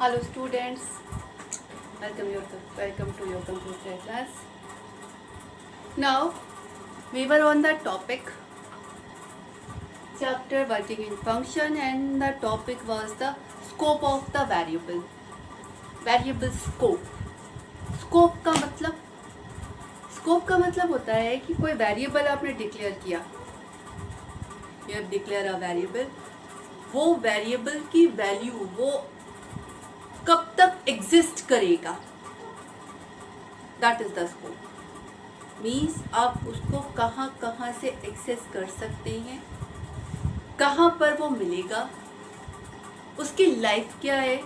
Hello students, welcome to your computer class. Now we were on the topic chapter working in function, and the topic was the scope of the variable. Variable scope. Scope का मतलब होता है कि कोई variable आपने declare किया, you have declared a variable, वो variable की वैल्यू वो कब तक एग्जिस्ट करेगा, that is the scope. Means आप उसको कहाँ कहाँ से एक्सेस कर सकते हैं, कहाँ पर वो मिलेगा, उसकी लाइफ क्या है,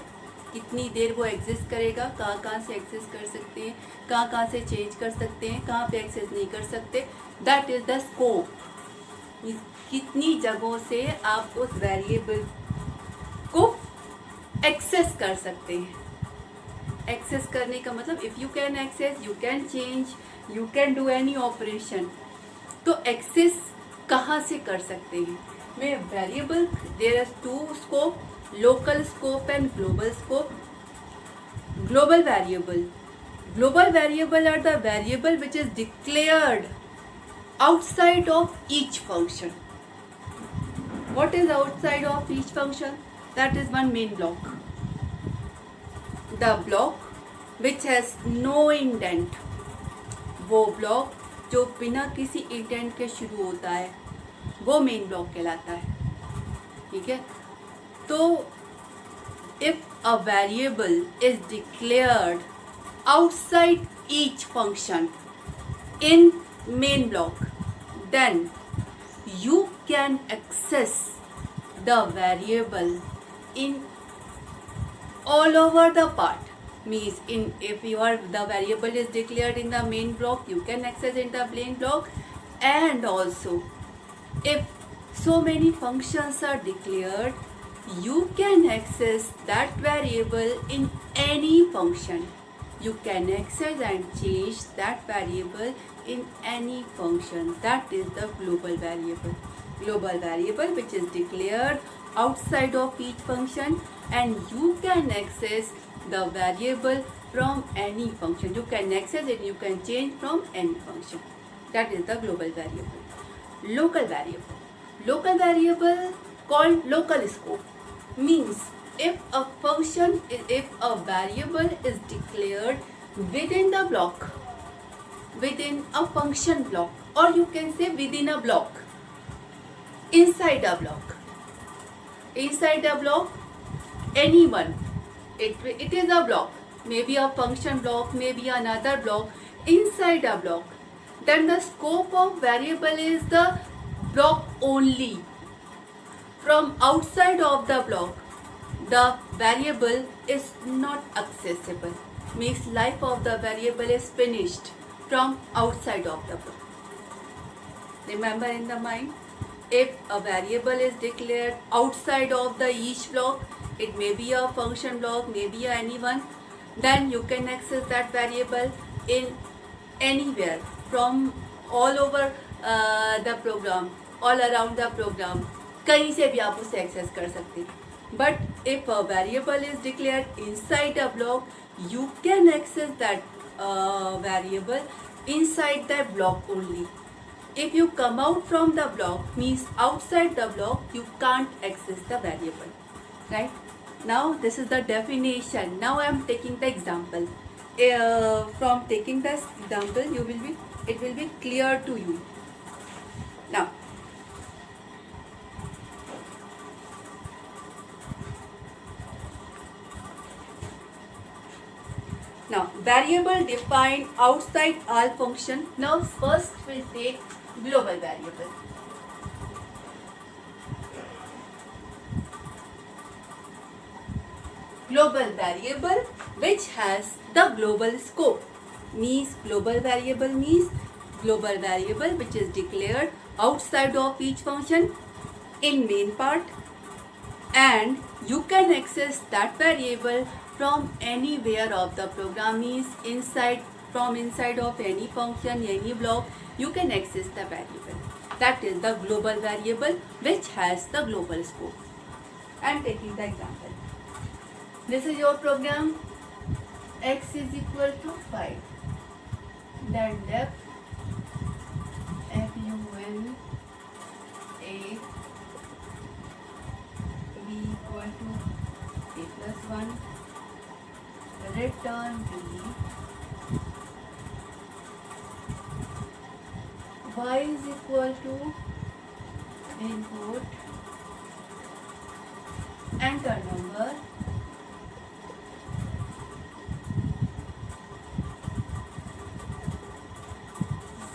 कितनी देर वो एग्जिस्ट करेगा, कहाँ कहाँ से एक्सेस कर सकते हैं, कहाँ कहाँ से चेंज कर सकते हैं, कहाँ पे एक्सेस नहीं कर सकते, दैट इज द स्कोप। कितनी जगहों से आप उस वेरिएबल को एक्सेस कर सकते हैं। एक्सेस करने का मतलब if you can access, you can change, you can do any operation. तो एक्सेस कहाँ से कर सकते हैं? में variable there are two scope, local scope and global scope. Global variable are the variable which is declared outside of each function. What is outside of each function? That is one main block. The block which has no indent, वो block जो बिना किसी indent के शुरू होता है वो main block कहलाता है। ठीक है, तो if a variable is declared outside each function in main block, then you can access the variable in all over the part. Means if the variable is declared in the main block, you can access in the main block, and also if so many functions are declared, you can access that variable in any function. You can access and change that variable in any function. That is the global variable. Global variable which is declared outside of each function, and you can access the variable from any function. You can access it, you can change from any function. That is the global variable. Local variable called local scope means if a variable is declared within the block, within a function block, or you can say within a block, inside a block, anyone, it is a block, maybe a function block, maybe another block, inside a block, then the scope of variable is the block only. From outside of the block, the variable is not accessible, means life of the variable is finished from outside of the block. Remember in the mind, if a variable is declared outside of the each block, it may be a function block, maybe anyone, then you can access that variable in anywhere from all over the program, all around the program, कहीं से भी आप उसे access कर सकते हैं. But if a variable is declared inside a block, you can access that variable inside that block only. If you come out from the block, means outside the block, you can't access the variable. Right? Now this is the definition. Now I am taking the example. From taking this example, it will be clear to you. Now variable defined outside all function. Now first we'll take global variable. Global variable which has the global scope. Means global variable which is declared outside of each function in main part, and you can access that variable from anywhere of the program. Means from inside of any function, any block, you can access the variable. That is the global variable which has the global scope. I am taking the example. This is your program. X is equal to 5. Then def fun a b equal to a plus 1. Return b. Y is equal to input, enter number,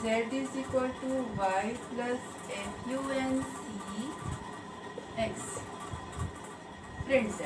Z is equal to Y plus FUNC X. Print Z.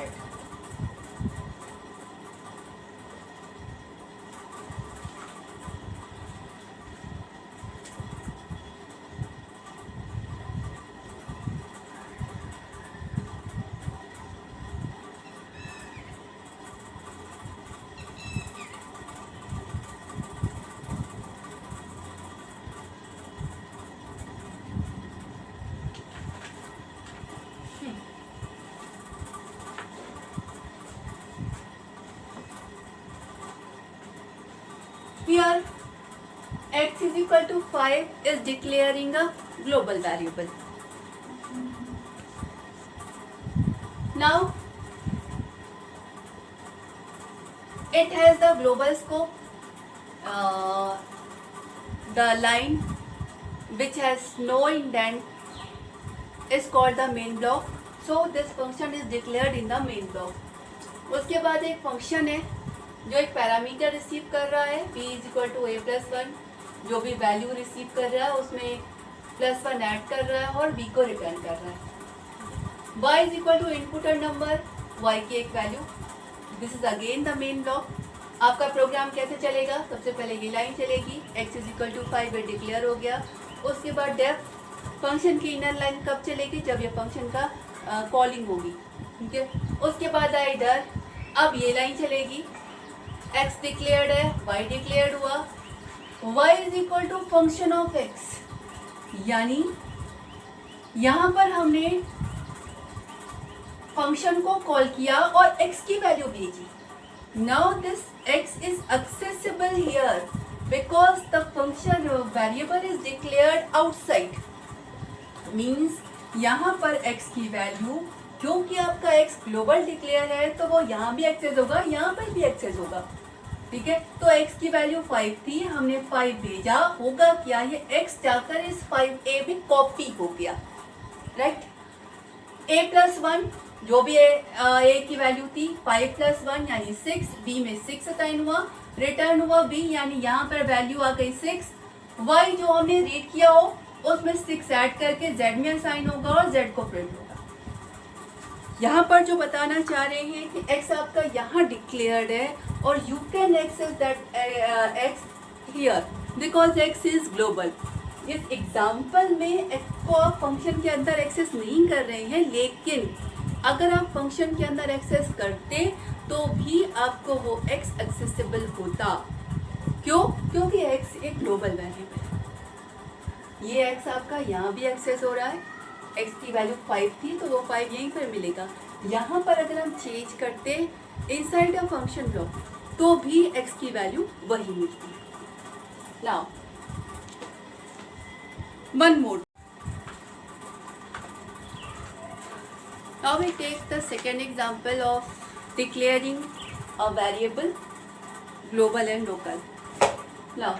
Here x is equal to 5 is declaring a global variable. Now it has the global scope. The line which has no indent is called the main block. So this function is declared in the main block. उसके बाद एक function है जो एक parameter receive कर रहा है b is equal to a plus 1. जो भी वैल्यू रिसीव कर रहा है उसमें प्लस 1 ऐड कर रहा है और b को रिटर्न कर रहा है. y is equal to input number, y की एक value. This is again the main block. आपका प्रोग्राम कैसे चलेगा? सबसे पहले ये लाइन चलेगी, x इज इक्वल टू 5 ये डिक्लेयर हो गया. उसके बाद डेफ फंक्शन की इनर लाइन कब चलेगी? जब ये फंक्शन का कॉलिंग होगी. ठीक है. उसके बाद आई इधर, अब ये लाइन चलेगी, x डिक्लेयर्ड है, y डिक्लेयर्ड हुआ, y is equal to function of x. यानी यहाँ पर हमने फंक्शन को कॉल किया और x की वैल्यू भेजी. Now this x is accessible here because the function variable is declared outside. Means यहाँ पर x की वैल्यू, क्योंकि आपका x ग्लोबल डिक्लेयर है तो वो यहाँ भी एक्सेस होगा, यहाँ पर भी एक्सेस होगा. ठीक है. तो x की वैल्यू 5 थी, हमने 5 भेजा. होगा क्या? ये x जाकर इस 5a में कॉपी हो गया. राइट. a प्लस 1 जो भी a की वैल्यू थी 5 प्लस 1 यानी 6, b में 6 असाइन हुआ, रिटर्न हुआ b यानी यहाँ पर वैल्यू आ गई 6. y जो हमने रीड किया हो उसमें 6 ऐड करके z में असाइन होगा और z को प्रिंट होगा. यहाँ पर जो बताना चाह रहे हैं कि x आपका यहाँ डिक्लेयर्ड है और you can access that x here because x is global. इस एग्जाम्पल में x को आप फंक्शन के अंदर एक्सेस नहीं कर रहे हैं, लेकिन अगर आप फंक्शन के अंदर एक्सेस करते तो भी आपको वो x एक्सेसिबल होता. क्यों? क्योंकि x एक ग्लोबल वेरिएबल है. ये x आपका यहाँ भी एक्सेस हो रहा है. x की वैल्यू 5 थी तो वो 5 यहीं पर मिलेगा. यहाँ पर अगर हम चेंज करते इनसाइड अ फंक्शन ब्लॉक तो भी x की वैल्यू वही मिलती है. Now one more. Now we take the second example of declaring a variable, global and local. Now,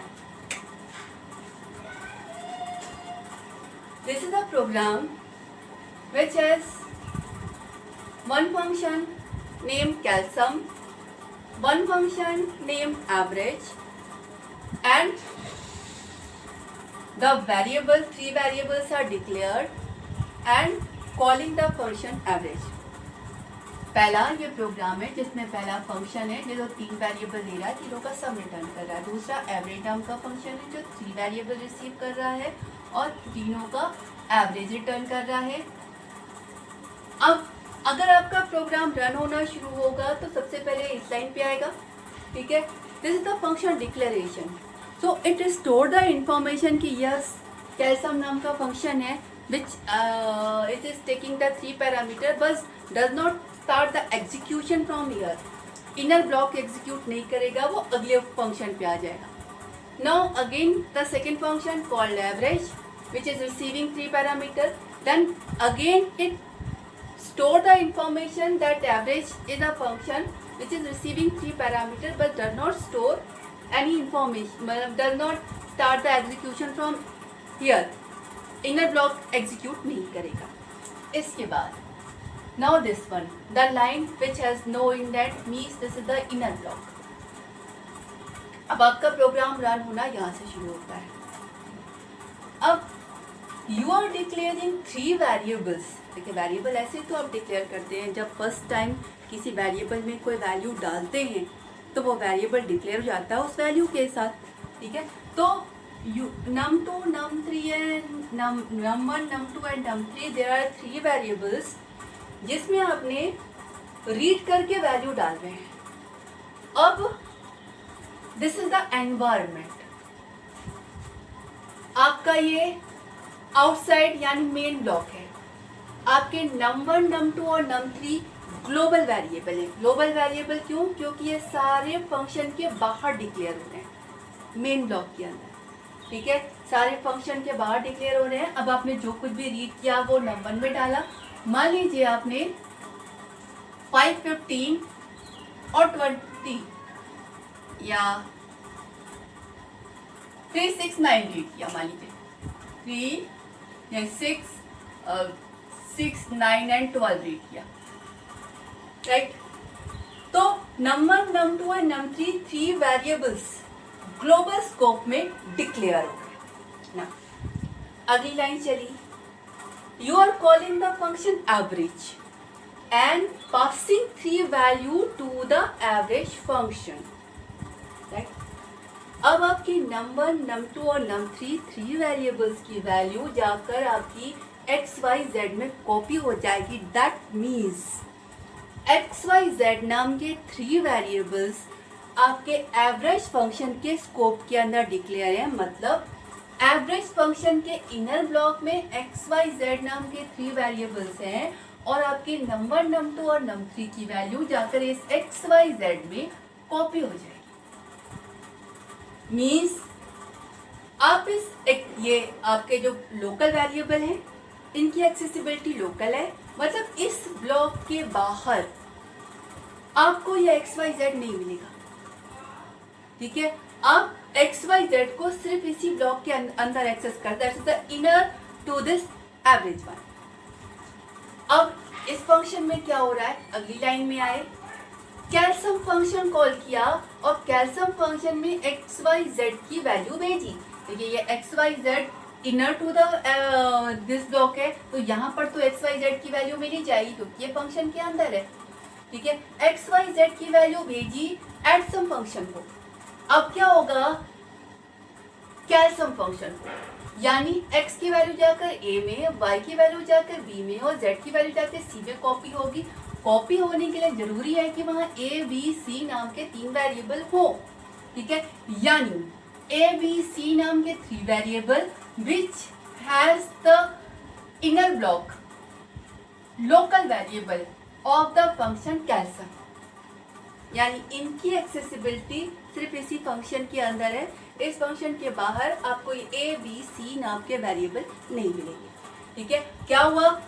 this is a program which has one function named calsum, one function named average, and the variable, 3 variables are declared and calling the function average. पहला ये programme है जिसमें पहला function है जो 3 variable ले रहा है, तीनों का सम रिटर्न कर रहा है. दूसरा एवरेज नाम का फंक्शन है जो 3 वेरिएबल रिसीव कर रहा है और तीनों का एवरेज रिटर्न कर रहा है. अब अगर आपका प्रोग्राम रन होना शुरू होगा तो सबसे पहले इस लाइन पे आएगा. ठीक है. This is the function declaration. So it store the information कि यस कैल्सम नाम का फंक्शन है which it is taking the 3 parameter but does not start the execution from here. Inner block execute नहीं करेगा, वो अगले function पे आ जाएगा. Now again the second function called average, which is receiving 3 parameter. Then again it store the information that average is a function which is receiving 3 parameter but does not store any information, does not start the execution from here. Inner block execute नहीं करेगा. इसके बाद now this one, the line which has no indent means this is the inner block. अब आपका program run होना यहाँ से शुरू होता है. अब you are declaring 3 variables. देखिए वेरिएबल ऐसे तो आप डिक्लेयर करते हैं जब फर्स्ट टाइम किसी वेरिएबल में कोई वैल्यू डालते हैं तो वो वेरिएबल डिक्लेयर हो जाता है उस वैल्यू के साथ. ठीक है, तो num2, num3 and num1, num2 and num3 there are 3 variables जिसमें आपने रीड करके वैल्यू डाल रहे हैं. अब दिस इज द एनवायरमेंट. आपका ये आउटसाइड यानी मेन ब्लॉक है. आपके num1, num2 और num3 ग्लोबल वेरिएबल है. ग्लोबल वेरिएबल क्यों? क्योंकि ये सारे फंक्शन के बाहर डिक्लेयर हो रहे हैं मेन ब्लॉक के अंदर. ठीक है, सारे फंक्शन के बाहर डिक्लेयर हो रहे हैं. अब आपने जो कुछ भी रीड किया वो num1 में डाला. मान लीजिए आपने 5, 15 और 20 या 3, 6, 9 रीड किया. मान लीजिए 3 या 6, 9 एंड 12 रीड किया. राइट, तो num1, num2 और num3 3 वेरिएबल्स ग्लोबल स्कोप में डिक्लेयर हो गए ना. अगली लाइन चली. You are calling the function average and passing 3 value to the average function. Right? अब आपकी num1, num2 और num3 3 वेरिएबल्स की वैल्यू जाकर आपकी x, y, z में कॉपी हो जाएगी. That means x, y, z नाम के 3 वेरिएबल्स आपके एवरेज फंक्शन के स्कोप के अंदर डिक्लेयर है. मतलब एवरेज फंक्शन के इनर ब्लॉक में x, y, z नाम के 3 वेरिएबल्स हैं और आपके num1, num2 और num3 की वैल्यू जाकर इस x, y, z में कॉपी हो जाएगी. मीन्स आप ये आपके जो लोकल वेरिएबल हैं इनकी एक्सेसिबिलिटी लोकल है. मतलब इस ब्लॉक के बाहर आपको ये x, y, z नहीं मिलेगा. ठीक है, आप एक्स वाई जेड को सिर्फ इसी ब्लॉक के अंदर एक्सेस कर, that is the inner to this average one. अब इस फंक्शन में क्या हो रहा है? अगली लाइन में आए, कैलसम फंक्शन कॉल किया और कैलसम फंक्शन में एक्स वाई जेड की वैल्यू भेजी. देखिए ये X Y Z inner to the this block है, तो यहाँ पर तो एक्स वाई जेड की वैल्यू मिली जाएगी क्योंकि ये फंक्शन के अंदर है. ठीक है, एक्स वाई जेड की वैल्यू भेजी एट सम फंक्शन को. अब क्या होगा? कैलसम फंक्शन को, यानी x की वैल्यू जाकर a में, y की वैल्यू जाकर b में और z की वैल्यू जाकर c में कॉपी होगी. कॉपी होने के लिए जरूरी है कि वहाँ a, b, c नाम के 3 वेरिएबल हो. ठीक है, यानी a, b, c नाम के 3 variable which has the inner block local variable of the function calsum. यानी इनकी एक्सेसिबिलिटी सिर्फ इसी फंक्शन के अंदर है. इस फंक्शन के बाहर आपको ये ए, बी, सी नाम के वेरिएबल नहीं मिलेंगे. ठीक है, क्या हुआ?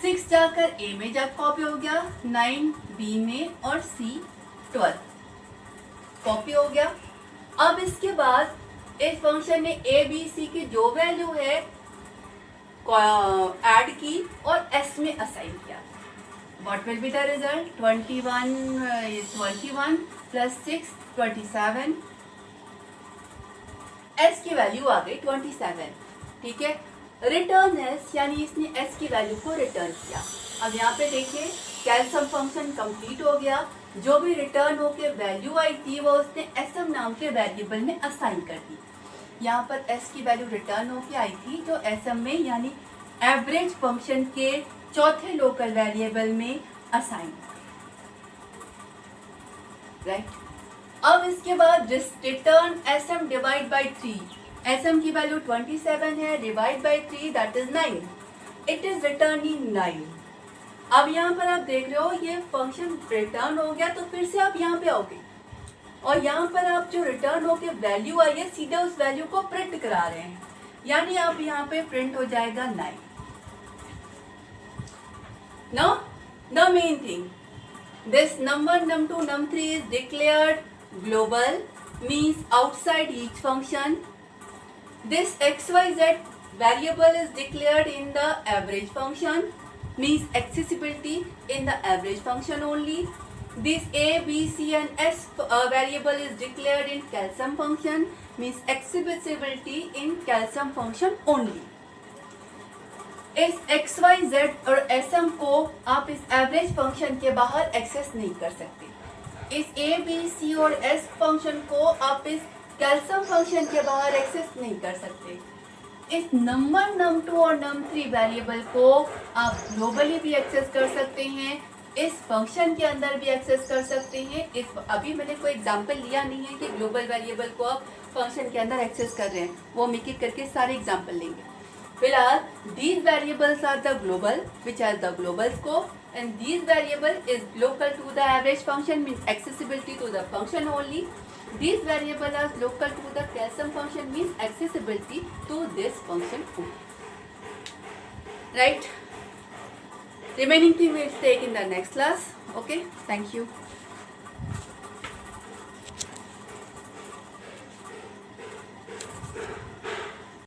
6 जाकर ए में जब कॉपी हो गया, 9 बी में और सी 12 कॉपी हो गया. अब इसके बाद इस फंक्शन ने ए, बी, सी की जो वैल्यू है ऐड की और एस में असाइन किया. What will be the result? 21 plus 6, 27. S की वैल्यू आ गई 27. ठीक है, रिटर्न एस यानी इसने एस की वैल्यू को रिटर्न किया. अब यहाँ पे देखिए कैलसम फंक्शन कंप्लीट हो गया. जो भी रिटर्न होके वैल्यू आई थी वो उसने एसएम नाम के वेरिएबल में असाइन कर दी. यहाँ पर एस की वैल्यू रिटर्न होके आई थी जो एसएम में यानी एवरेज फंक्शन के चौथे लोकल वेरिएबल में असाइन. राइट, अब इसके बाद return SM divide by 3. SM की वैल्यू 27 है, divide by 3 that is 9. It is returning 9. अब यहाँ पर आप देख रहे हो ये फंक्शन रिटर्न हो गया, तो फिर से आप यहाँ पे आओगे और यहाँ पर आप जो रिटर्न हो के वैल्यू आई है सीधा उस वैल्यू को प्रिंट करा रहे हैं, यानी आप यहाँ पे प्रिंट हो जाएगा 9. Now the main thing, this number num2 num3 is declared global, means outside each function. This xyz variable is declared in the average function, means accessibility in the average function only. This a, b, c and s variable is declared in calcium function, means accessibility in calcium function only. इस x, y, z और sm को आप इस average function के बाहर access नहीं कर सकते. इस a, b, c और s फंक्शन को आप इस कैल्शियम फंक्शन के बाहर एक्सेस नहीं कर सकते. इस नंबर num2 और num3 वेरिएबल को आप ग्लोबली भी एक्सेस कर सकते हैं, इस फंक्शन के अंदर भी एक्सेस कर सकते हैं. इस अभी मैंने कोई एग्जांपल लिया नहीं है कि ग्लोबल वेरिएबल को आप फंक्शन के अंदर एक्सेस कर रहे हैं, वो हम एक एक करके सारे एग्जांपल लेंगे. फिलहाल these variables are the global which has the global scope, and these variable is local to the average function, means accessibility to the function only. These variable are local to the calcium function, means accessibility to this function only. Right? Remaining thing we'll take in the next class. Okay, thank you.